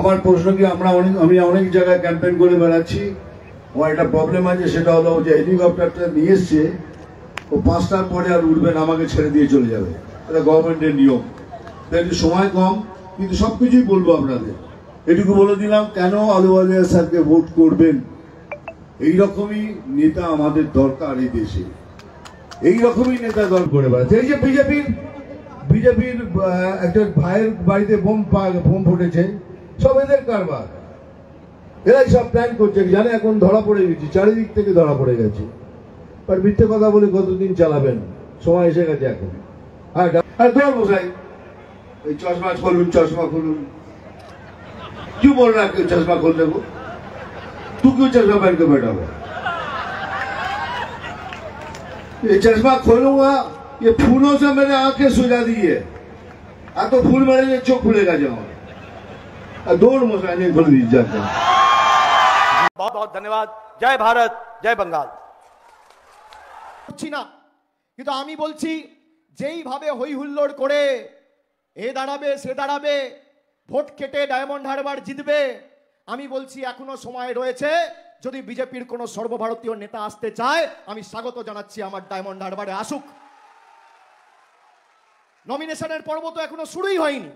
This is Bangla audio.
আমার প্রশ্ন কি আমি অনেক জায়গায় ক্যাম্পেইন করে বেড়াচ্ছি, আমার একটা প্রবলেম আছে, সেটা হলো যে হেলিকপ্টারটা নিয়ে এসছে, ও 5টার পরে আর উঠবে না, আমাকে ছেড়ে দিয়ে চলে যাবে। এটা গভর্নমেন্টের নিয়ম। তাই সময় কম, কিন্তু সবকিছুই বলবো আপনাদের। এটুকু বলে দিলাম, কেন আলুওয়ালিয়া স্যারকে ভোট করবেন। এইরকমই নেতা আমাদের দরকার এই দেশে, এইরকমই নেতা দল করে বেড়াচ্ছে। এই যে বিজেপির একটা ভাইয়ের বাড়িতে বোম ফুটেছে, সব এদের কারবার। এরাই সব প্ল্যান করছে, জানে এখন ধরা পড়ে গেছে, চারিদিক থেকে ধরা পড়ে গেছে। আর মিথ্যে কথা বলে কতদিন চালাবেন, সময় এসে গেছে এখন। আর ধর বসাই, এই চশমা খুলুন। क्यों बोल रहा है कि चश्मा खोलने को? तू क्यों चश्मा पहन के बैठा हुआ? ये चश्मा खोलूंगा, ये फूलों से मेरे आंखें सुझा दी है। तो फूल मेरे ये चोख खुलेगा जाओ, दौड़ मसाने खोल दी जाते हैं। बहुत बहुत धन्यवाद। जय भारत, जय बंगाल। না, কিন্তু আমি বলছি যেইভাবে হই হুল্লোড় করে এ দাঁড়াবে সে দাঁড়াবে, ভোট কেটে ডায়মন্ড হারবার জিতবে, আমি বলছি এখনো সময় রয়েছে। যদি বিজেপির কোনো সর্বভারতীয় নেতা আসতে চায়, আমি স্বাগত জানাচ্ছি, আমার ডায়মন্ড হারবারে আসুক। নমিনেশনের পর্ব তো এখনো শুরুই হয়নি।